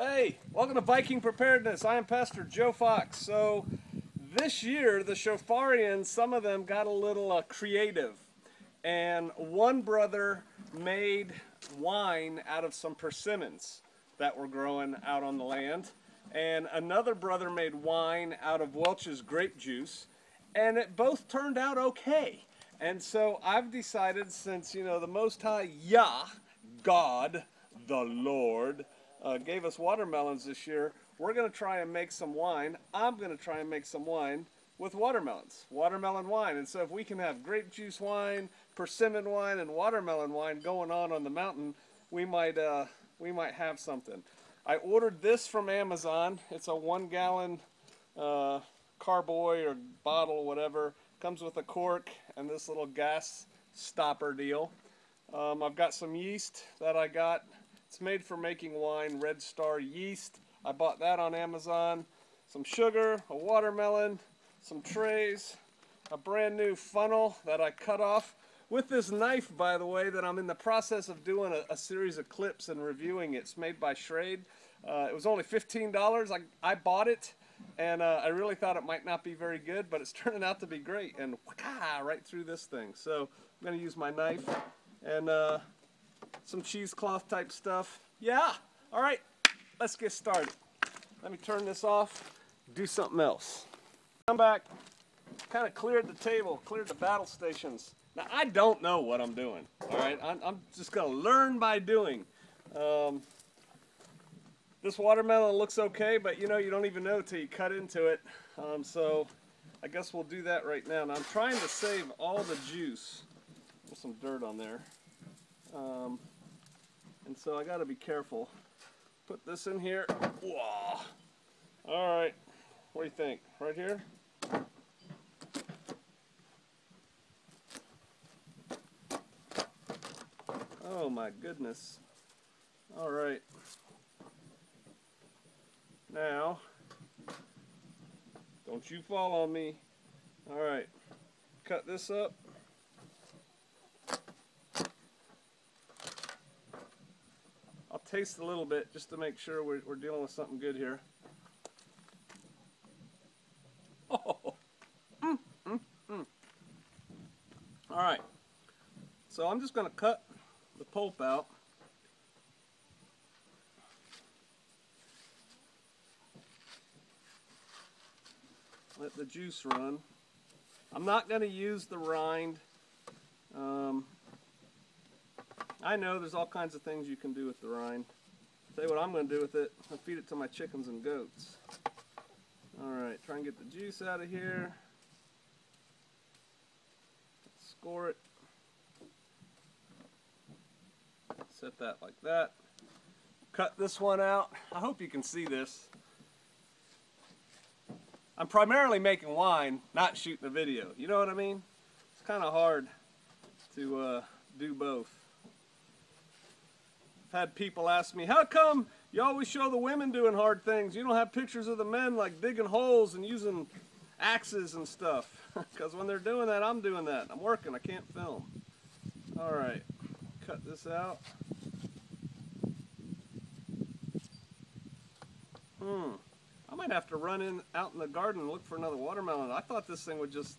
Hey, welcome to Viking Preparedness. I am Pastor Joe Fox. So this year, the Shofarians, some of them got a little creative. And one brother made wine out of some persimmons that were growing out on the land. And another brother made wine out of Welch's grape juice. And it both turned out okay. And so I've decided, since, the Most High Yah, God, the Lord, gave us watermelons this year, we're going to try and make some wine. I'm going to try and make some wine with watermelons, watermelon wine. And so if we can have grape juice wine, persimmon wine, and watermelon wine going on the mountain, we might have something. I ordered this from Amazon. It's a 1-gallon carboy or bottle, whatever. Comes with a cork and this little gas stopper deal. I've got some yeast that I got. It's made for making wine, Red Star yeast. I bought that on Amazon. Some sugar, a watermelon, some trays, a brand new funnel that I cut off with this knife, by the way, that I'm in the process of doing a series of clips and reviewing. It's made by Schrade. It was only $15. I bought it, and I really thought it might not be very good, but it's turning out to be great. And right through this thing. So I'm going to use my knife and some cheesecloth type stuff. Yeah, all right, let's get started. Let me turn this off, do something else. Come back, kind of cleared the table, cleared the battle stations. Now, I don't know what I'm doing, all right? I'm just going to learn by doing. This watermelon looks okay, but you don't even know till you cut into it. So I guess we'll do that right now. Now, I'm trying to save all the juice. There's some dirt on there. And so I got to be careful. Put this in here. Whoa. All right. What do you think? Right here? Oh my goodness. All right. Now, don't you fall on me. All right. Cut this up. I'll taste a little bit just to make sure we're dealing with something good here. Oh. All right. So I'm just going to cut the pulp out. Let the juice run. I'm not going to use the rind. I know there's all kinds of things you can do with the rind. I'll tell you what I'm going to do with it. I'll feed it to my chickens and goats. Alright, try and get the juice out of here. Score it. Set that like that. Cut this one out. I hope you can see this. I'm primarily making wine, not shooting a video. You know what I mean? It's kind of hard to do both. I've had people ask me, how come you always show the women doing hard things? You don't have pictures of the men like digging holes and using axes and stuff. Because when they're doing that, I'm doing that. I'm working, I can't film. All right, cut this out. I might have to run out in the garden and look for another watermelon. I thought this thing would just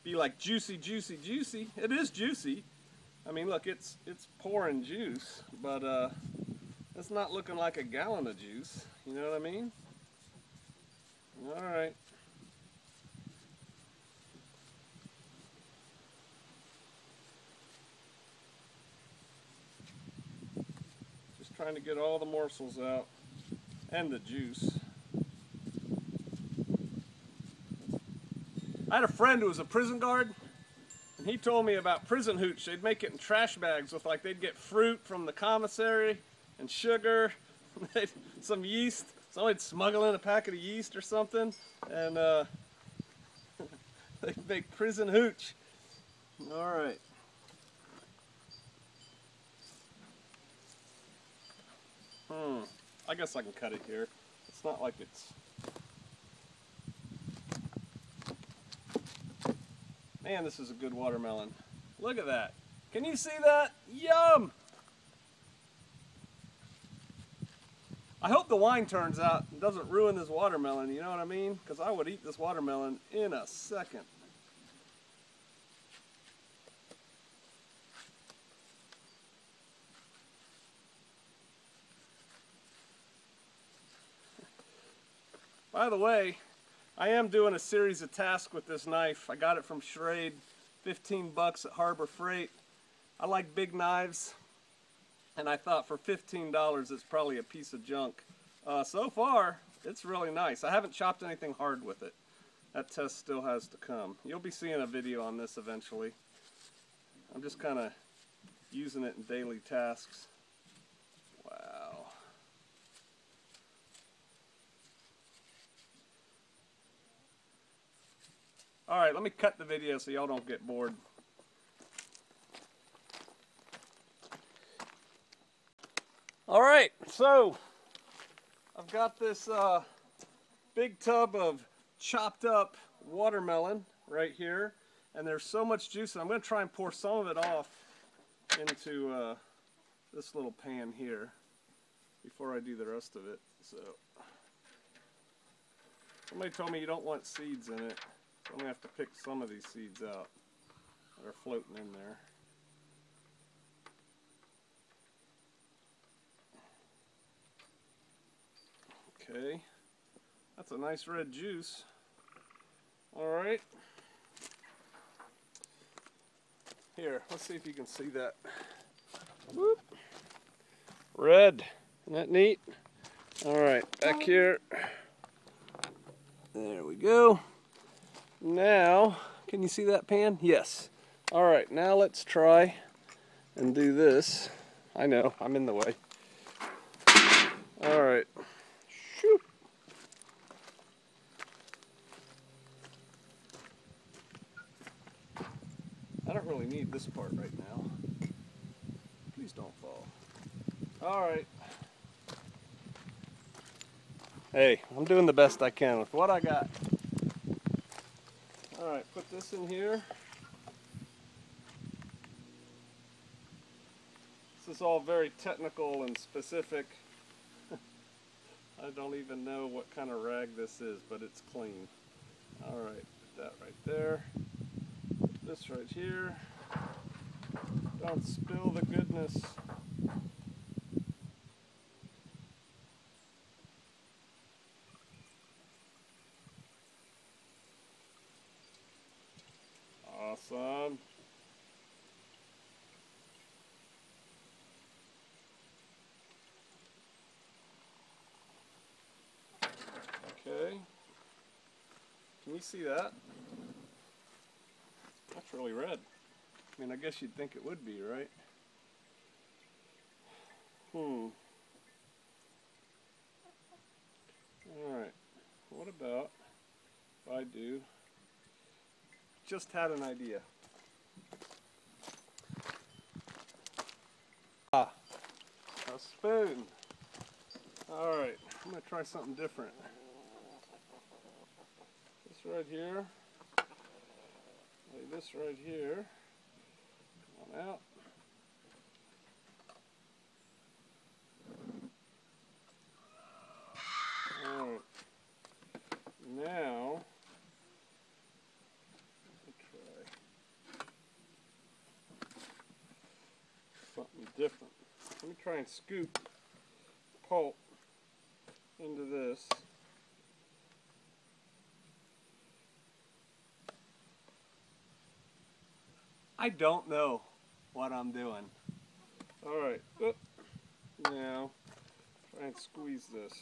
be like juicy, juicy, juicy. It is juicy. I mean, look, it's pouring juice, but it's not looking like a gallon of juice. You know what I mean? All right. Just trying to get all the morsels out and the juice. I had a friend who was a prison guard, and he told me about prison hooch. They'd make it in trash bags with, they'd get fruit from the commissary and sugar, some yeast. Somebody'd smuggle in a packet of yeast or something, and they'd make prison hooch. All right. I guess I can cut it here. It's not like it's... Man, this is a good watermelon. Look at that. Can you see that? Yum! I hope the wine turns out and doesn't ruin this watermelon, you know what I mean? Because I would eat this watermelon in a second. By the way, I am doing a series of tasks with this knife. I got it from Schrade, 15 bucks at Harbor Freight. I like big knives, and I thought for $15 it's probably a piece of junk. So far, it's really nice. I haven't chopped anything hard with it. That test still has to come. You'll be seeing a video on this eventually. I'm just kind of using it in daily tasks. Wow. Alright, let me cut the video so y'all don't get bored. Alright, so I've got this big tub of chopped up watermelon right here, and there's so much juice, and I'm going to try and pour some of it off into this little pan here before I do the rest of it. So somebody told me you don't want seeds in it. So I'm going to have to pick some of these seeds out that are floating in there. Okay, that's a nice red juice. Alright. Here, let's see if you can see that. Whoop. Red. Isn't that neat? Alright, back here. There we go. Now, can you see that pan? Yes. Alright, now let's try and do this. I know, I'm in the way. Alright. Shoot. I don't really need this part right now. Please don't fall. Alright. Hey, I'm doing the best I can with what I got. Alright, put this in here. This is all very technical and specific. I don't even know what kind of rag this is, but it's clean. Alright, put that right there. Put this right here. Don't spill the goodness. Awesome. Okay. Can you see that? That's really red. I mean, I guess you'd think it would be, right? Alright. What about if I do... Just had an idea. A spoon. Alright, I'm going to try something different. This right here. Lay this right here. Come on out. Alright. Now, something different. Let me try and scoop pulp into this. I don't know what I'm doing. Alright, now try and squeeze this.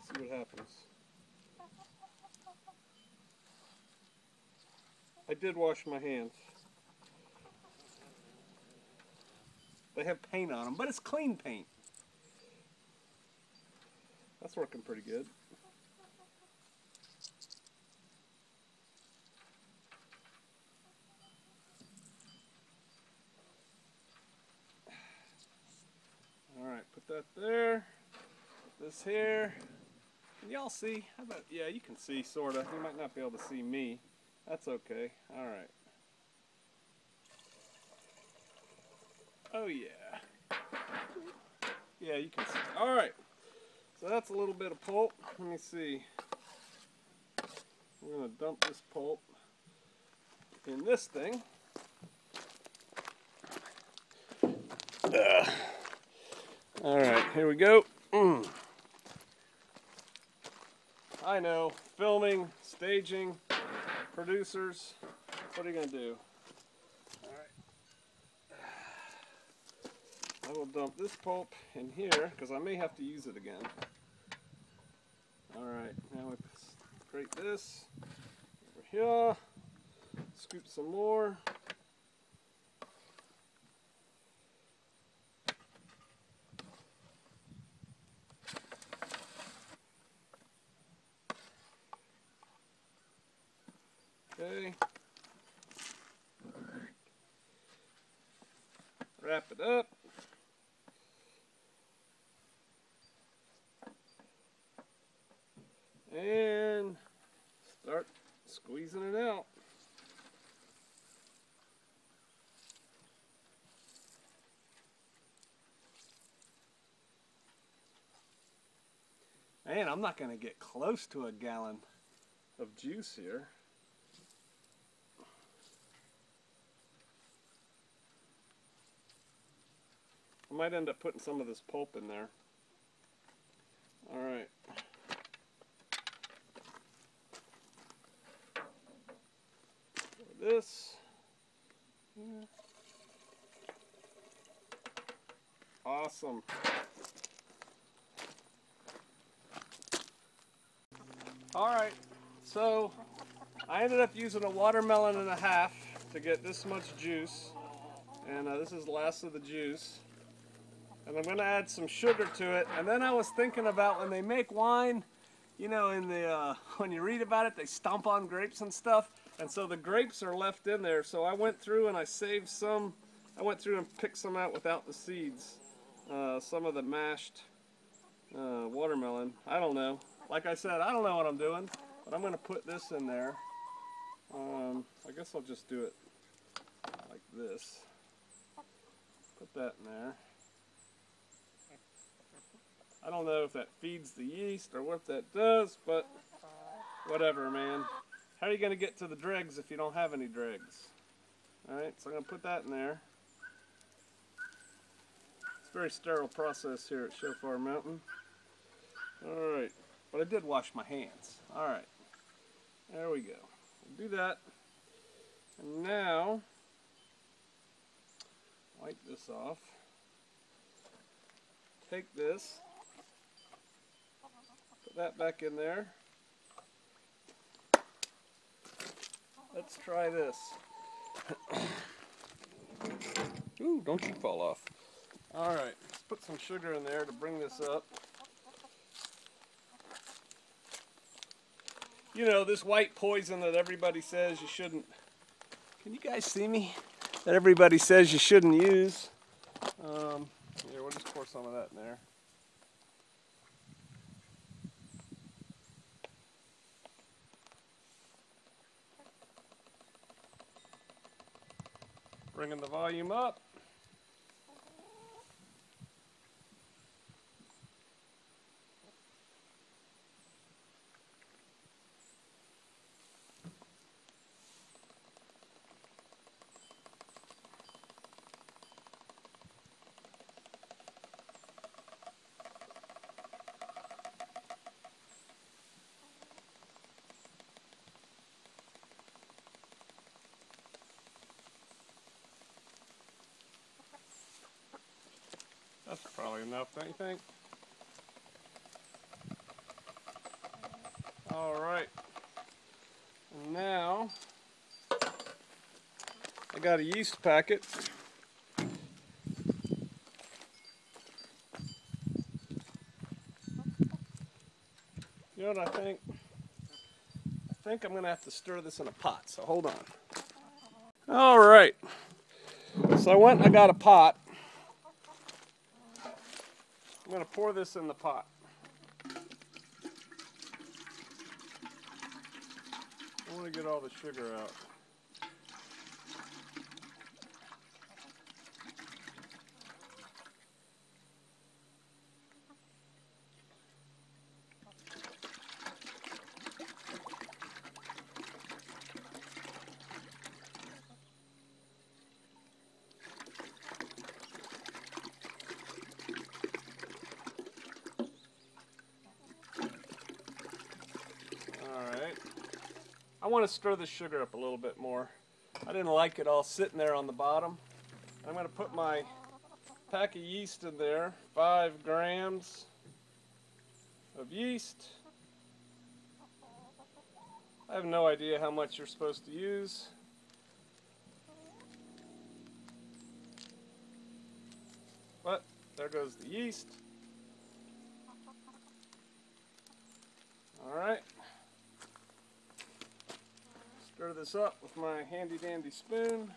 See what happens. I did wash my hands. They have paint on them, but it's clean paint. That's working pretty good. Alright, put that there. Put this here. Can y'all see? How about, yeah, you can see, sorta. You might not be able to see me. That's okay. Alright. Oh yeah. Yeah, Yeah, you can see. All right. So that's a little bit of pulp. Let me see. I'm going to dump this pulp in this thing. All right, here we go. I know, filming, staging, producers, what are you going to do? All right. I will dump this pulp in here because I may have to use it again. All right, now we grate this over here, scoop some more. Okay. Wrap it up. And start squeezing it out. Man, I'm not going to get close to a gallon of juice here. I might end up putting some of this pulp in there. All right. This. Yeah. Awesome. All right, so I ended up using a watermelon and a half to get this much juice, and this is the last of the juice. And I'm going to add some sugar to it. And then I was thinking about when they make wine, you know, in the when you read about it, they stomp on grapes and stuff, and so the grapes are left in there. So I went through and I saved some. I went through and picked some out without the seeds. Some of the mashed watermelon. I don't know. Like I said, I don't know what I'm doing, but I'm going to put this in there. I guess I'll just do it like this. Put that in there. I don't know if that feeds the yeast or what that does, but whatever, man. How are you going to get to the dregs if you don't have any dregs? Alright, so I'm going to put that in there. It's a very sterile process here at Shofar Mountain. Alright, but I did wash my hands. Alright, there we go. We'll do that. And now, wipe this off. Take this. Put that back in there. Let's try this. Ooh, don't you fall off. Alright, let's put some sugar in there to bring this up. You know, this white poison that everybody says you shouldn't... Can you guys see me? That everybody says you shouldn't use. Here, we'll just pour some of that in there. Bringing the volume up. That's probably enough, don't you think? Alright. And now, I got a yeast packet. You know what I think? I think I'm going to have to stir this in a pot, so hold on. Alright. So I went and I got a pot. I'm going to pour this in the pot. I want to get all the sugar out. want to stir the sugar up a little bit more. I didn't like it all sitting there on the bottom. I'm going to put my pack of yeast in there, 5 grams of yeast. I have no idea how much you're supposed to use. But there goes the yeast. Alright. Stir this up with my handy dandy spoon.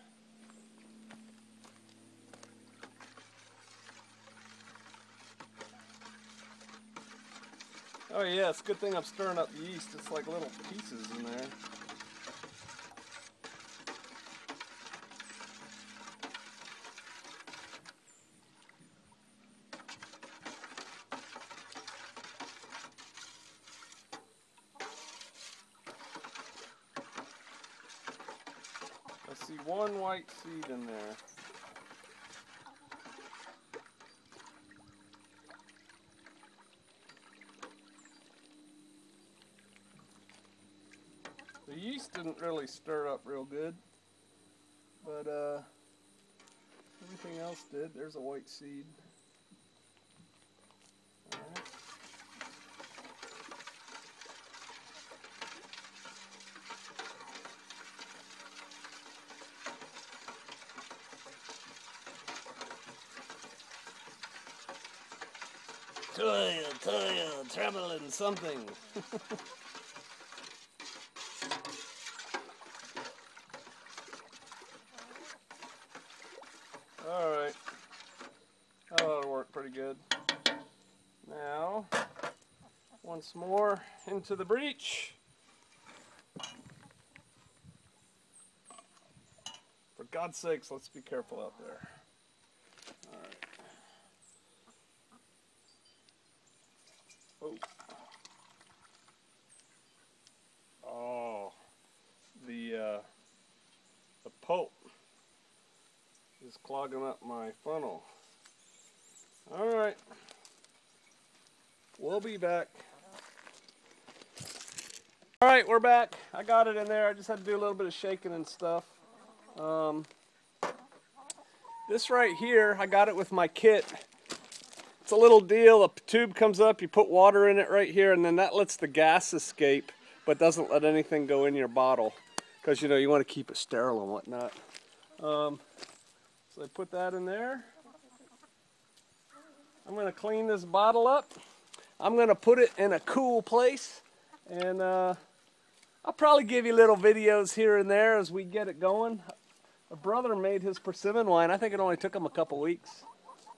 Oh yeah, it's a good thing I'm stirring up the yeast. It's like little pieces in there. I see one white seed in there. The yeast didn't really stir up real good, but everything else did. There's a white seed. All right. Toil, trembling something. Alright, that'll work pretty good. Now, once more into the breech. For God's sakes, let's be careful out there. Alright. Oh, the pulp is clogging up my funnel. Alright, we'll be back. Alright, we're back. I got it in there. I just had to do a little bit of shaking and stuff. This right here, I got it with my kit. It's a little deal. A tube comes up, you put water in it right here, and then that lets the gas escape, but doesn't let anything go in your bottle. Because, you know, you want to keep it sterile and whatnot. So I put that in there. I'm going to clean this bottle up. I'm going to put it in a cool place. And I'll probably give you little videos here and there as we get it going. A brother made his persimmon wine. I think it only took him a couple weeks.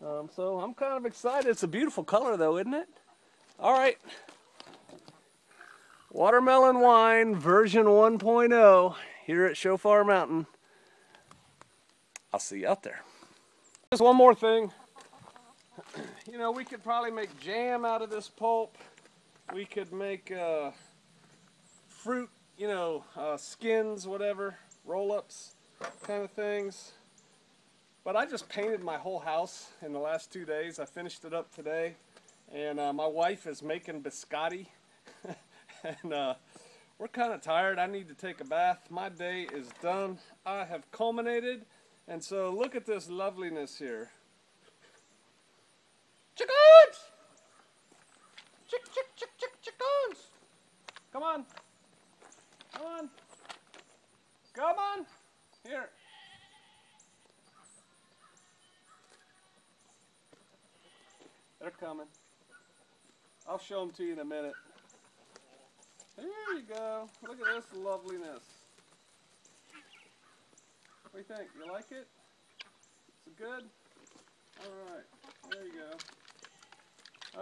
So I'm kind of excited. It's a beautiful color though, isn't it? All right. Watermelon wine version 1.0 here at Shofar Mountain. I'll see you out there. Just one more thing. You know, we could probably make jam out of this pulp. We could make fruit, you know, skins, whatever, roll-ups kind of things. But I just painted my whole house in the last 2 days. I finished it up today. And my wife is making biscotti. And we're kind of tired. I need to take a bath. My day is done. I have culminated. And so look at this loveliness here. Chickens! Chickens! Come on. Come on. Come on. Here. They're coming. I'll show them to you in a minute. There you go. Look at this loveliness. What do you think? You like it? Is it good? Alright. There you go.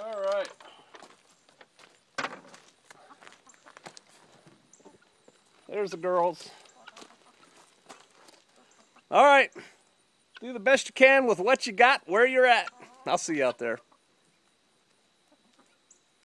Alright. There's the girls. Alright. Do the best you can with what you got, where you're at. I'll see you out there.